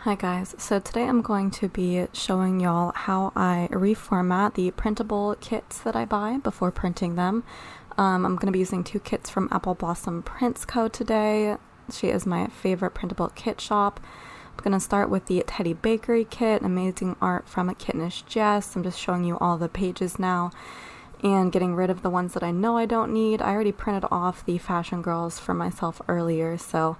Hi guys, so today I'm going to be showing y'all how I reformat the printable kits that I buy before printing them. I'm going to be using two kits from Apple Blossom Prints Co. today. She is my favorite printable kit shop. I'm going to start with the Teddy Bakery kit, amazing art from Kittenish Jess. I'm just showing you all the pages now and getting rid of the ones that I know I don't need. I already printed off the Fashion Girls for myself earlier, so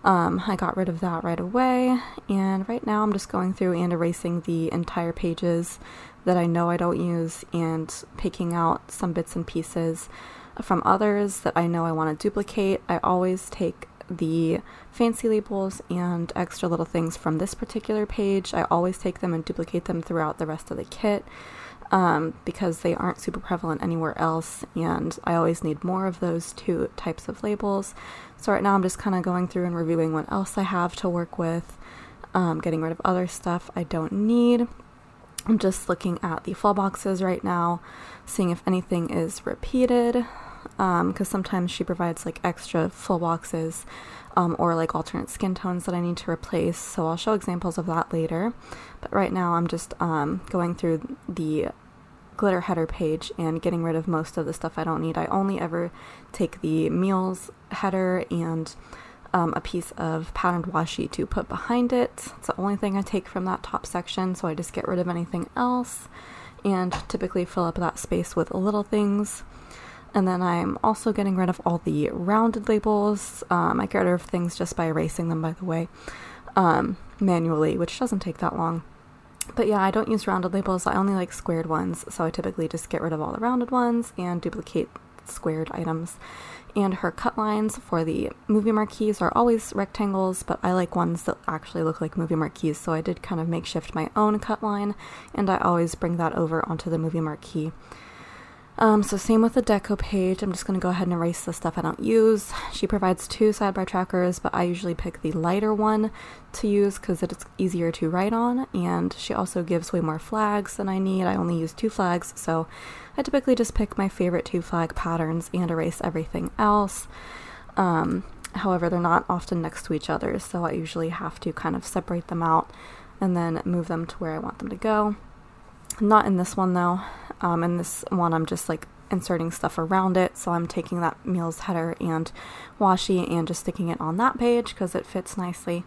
I got rid of that right away, and right now I'm just going through and erasing the entire pages that I know I don't use and picking out some bits and pieces from others that I know I want to duplicate. I always take the fancy labels and extra little things from this particular page. I always take them and duplicate them throughout the rest of the kit because they aren't super prevalent anywhere else, and I always need more of those two types of labels. So right now I'm just kind of going through and reviewing what else I have to work with, getting rid of other stuff I don't need. I'm just looking at the full boxes right now, seeing if anything is repeated, because sometimes she provides like extra full boxes or like alternate skin tones that I need to replace, so I'll show examples of that later. But right now I'm just going through the glitter header page and getting rid of most of the stuff I don't need. I only ever take the meals header and a piece of patterned washi to put behind it. It's the only thing I take from that top section, so I just get rid of anything else and typically fill up that space with little things. And then I'm also getting rid of all the rounded labels. I get rid of things just by erasing them, by the way, manually, which doesn't take that long. But yeah, I don't use rounded labels. I only like squared ones, so I typically just get rid of all the rounded ones and duplicate squared items. And her cut lines for the movie marquees are always rectangles, but I like ones that actually look like movie marquees, so I did kind of makeshift my own cut line, and I always bring that over onto the movie marquee. So same with the Deco Page. I'm just going to go ahead and erase the stuff I don't use. She provides two sidebar trackers, but I usually pick the lighter one to use because it's easier to write on, and she also gives way more flags than I need. I only use 2 flags, so I typically just pick my favorite 2 flag patterns and erase everything else. However, they're not often next to each other, so I usually have to kind of separate them out and then move them to where I want them to go. Not in this one though. In this one I'm just like inserting stuff around it, so I'm taking that meals header and washi and just sticking it on that page because it fits nicely.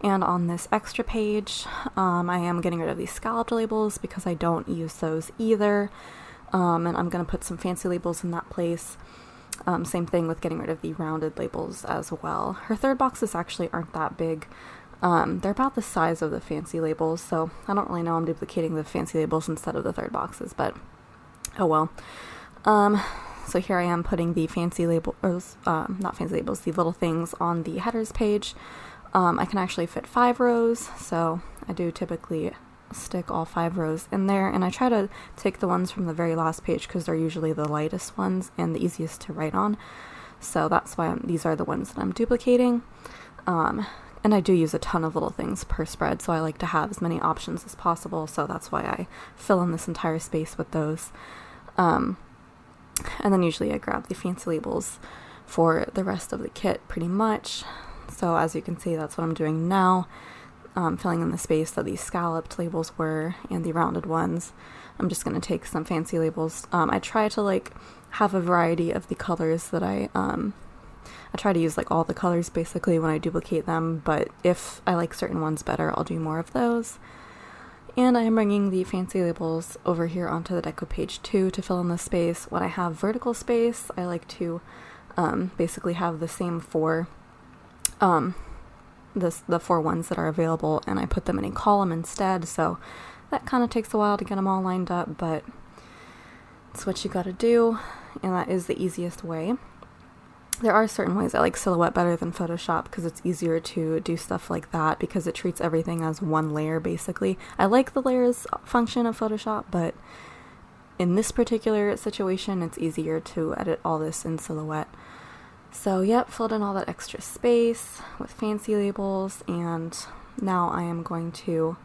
And on this extra page, I am getting rid of these scalloped labels because I don't use those either. And I'm going to put some fancy labels in that place. Same thing with getting rid of the rounded labels as well. Her third boxes actually aren't that big. They're about the size of the fancy labels, so I don't really know I'm duplicating the fancy labels instead of the third boxes, but oh well. So here I am putting the fancy labels, not fancy labels, the little things on the headers page. I can actually fit 5 rows, so I do typically stick all 5 rows in there, and I try to take the ones from the very last page because they're usually the lightest ones and the easiest to write on, so that's why these are the ones that I'm duplicating. And I do use a ton of little things per spread, so I like to have as many options as possible, so that's why I fill in this entire space with those. And then usually I grab the fancy labels for the rest of the kit pretty much. So as you can see, that's what I'm doing now, filling in the space that these scalloped labels were and the rounded ones. I'm just going to take some fancy labels. I try to like have a variety of the colors that I try to use like all the colors basically when I duplicate them, but if I like certain ones better, I'll do more of those. And I am bringing the fancy labels over here onto the Deco Page too to fill in the space. When I have vertical space, I like to basically have the same 4, the 4 ones that are available, and I put them in a column instead, so that kind of takes a while to get them all lined up, but it's what you gotta do, and that is the easiest way. There are certain ways I like Silhouette better than Photoshop because it's easier to do stuff like that because it treats everything as one layer basically. I like the layers function of Photoshop, but in this particular situation it's easier to edit all this in Silhouette. So yep, filled in all that extra space with fancy labels, and now I am going to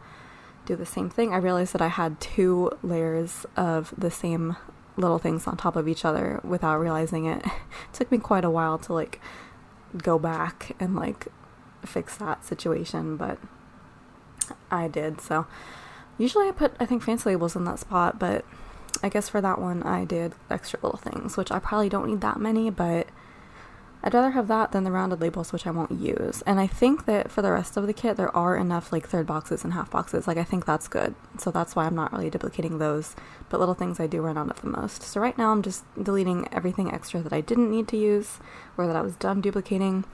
do the same thing. I realized that I had 2 layers of the same little things on top of each other without realizing it. It took me quite a while to like go back and like fix that situation, but I did. So usually I put, I think, fancy labels in that spot, but I guess for that one I did extra little things, which I probably don't need that many, but I'd rather have that than the rounded labels, which I won't use. And I think that for the rest of the kit, there are enough like third boxes and half boxes. Like, I think that's good. So that's why I'm not really duplicating those. But little things I do run out of the most. So right now I'm just deleting everything extra that I didn't need to use or that I was done duplicating,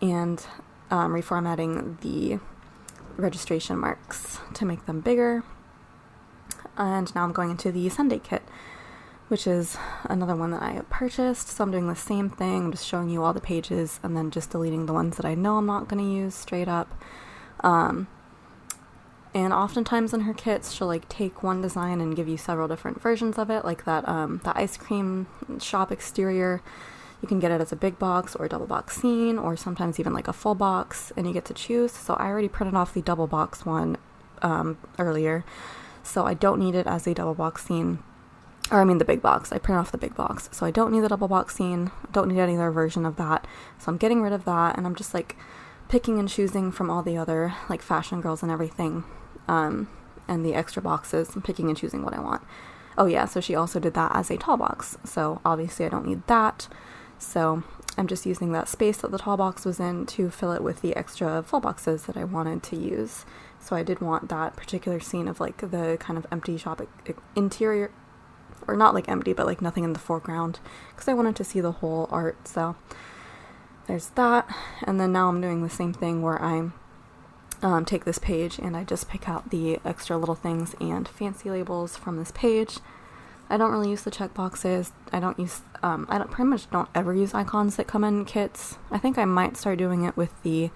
and reformatting the registration marks to make them bigger. And now I'm going into the Sundae kit, which is another one that I purchased. So I'm doing the same thing. I'm just showing you all the pages and then just deleting the ones that I know I'm not going to use straight up. And oftentimes in her kits, she'll like take one design and give you several different versions of it, like that the ice cream shop exterior. You can get it as a big box or a double box scene, or sometimes even like a full box, and you get to choose. So I already printed off the double box one earlier, so I don't need it as a double box scene. Or I mean the big box. I print off the big box. So I don't need the double box scene. Don't need any other version of that. So I'm getting rid of that, and I'm just like picking and choosing from all the other like fashion girls and everything. And the extra boxes. I'm picking and choosing what I want. Oh yeah, so she also did that as a tall box. So obviously I don't need that. So I'm just using that space that the tall box was in to fill it with the extra full boxes that I wanted to use. So I did want that particular scene of like the kind of empty shop interior, or not like empty, but like nothing in the foreground, because I wanted to see the whole art. So there's that. And then now I'm doing the same thing where I take this page and I just pick out the extra little things and fancy labels from this page. I don't really use the check boxes. I don't pretty much don't ever use icons that come in kits. I think I might start doing it with the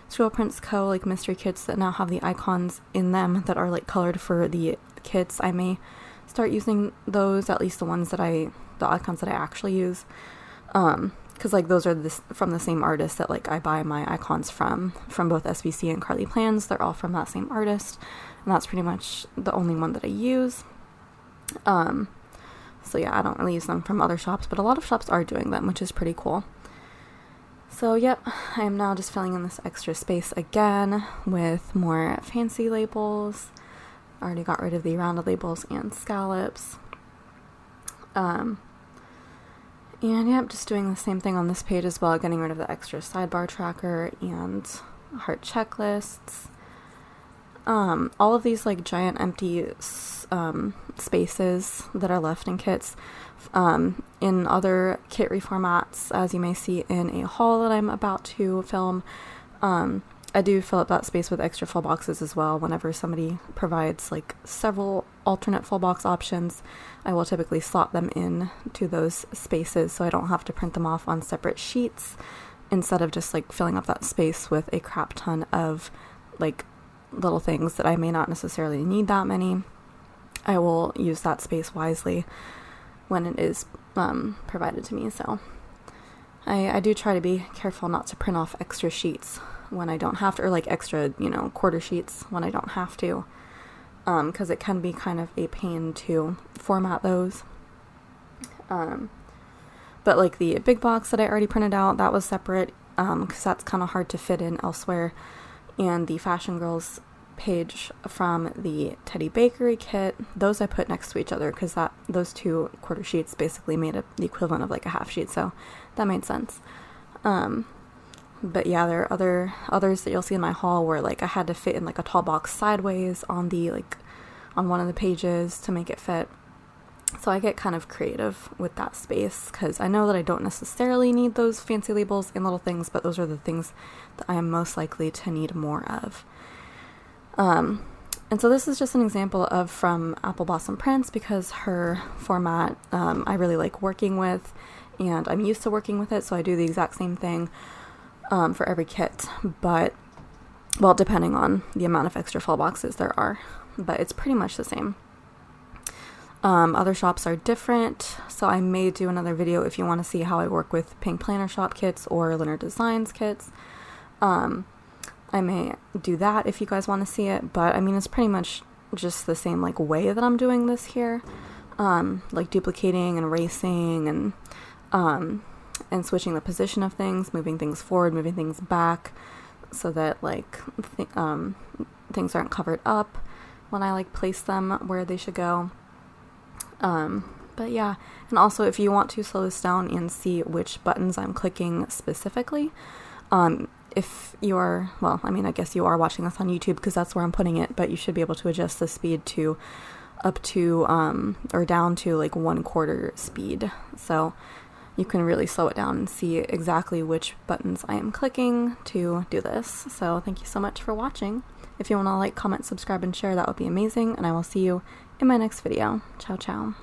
Scroll Prints Co. like mystery kits that now have the icons in them that are like colored for the kits. I may start using those, at least the icons that I actually use, because like those are from the same artist that like I buy my icons from both SBC and Carly Plans. They're all from that same artist, and that's pretty much the only one that I use. So yeah, I don't really use them from other shops, but a lot of shops are doing them, which is pretty cool. So yep, I am now just filling in this extra space again with more fancy labels. I already got rid of the rounded labels and scallops. And yep, just doing the same thing on this page as well, getting rid of the extra sidebar tracker and heart checklists. All of these like giant empty spaces that are left in kits, in other kit reformats, as you may see in a haul that I'm about to film, I do fill up that space with extra full boxes as well. Whenever somebody provides like several alternate full box options, I will typically slot them in to those spaces so I don't have to print them off on separate sheets, instead of just like filling up that space with a crap ton of like little things that I may not necessarily need that many. I will use that space wisely when it is provided to me. So I do try to be careful not to print off extra sheets when I don't have to, or like extra, quarter sheets when I don't have to, because it can be kind of a pain to format those. But like the big box that I already printed out, that was separate, because that's kind of hard to fit in elsewhere. And the Fashion Girls page from the Teddy Bakery kit, those I put next to each other because those two quarter sheets basically made the equivalent of like a half sheet, so that made sense. But yeah, there are others that you'll see in my haul where like I had to fit in like a tall box sideways on one of the pages to make it fit. So I get kind of creative with that space because I know that I don't necessarily need those fancy labels and little things, but those are the things that I am most likely to need more of. And so this is just an example of from Apple Blossom Prints, because her format I really like working with, and I'm used to working with it, so I do the exact same thing for every kit, but, well, depending on the amount of extra full boxes there are, but it's pretty much the same. Other shops are different, so I may do another video if you want to see how I work with Pink Planner Shop kits or Leonard Designs kits. I may do that if you guys want to see it, but I mean, it's pretty much just the same like way that I'm doing this here, like duplicating and erasing and switching the position of things, moving things forward, moving things back, so that like things aren't covered up when I like place them where they should go. But yeah, and also if you want to slow this down and see which buttons I'm clicking specifically, if you're, well, I mean, I guess you are watching this on YouTube because that's where I'm putting it, but you should be able to adjust the speed to up to, or down to like 1/4 speed. So you can really slow it down and see exactly which buttons I am clicking to do this. So thank you so much for watching. If you want to like, comment, subscribe, and share, that would be amazing, and I will see you in my next video. Ciao, ciao.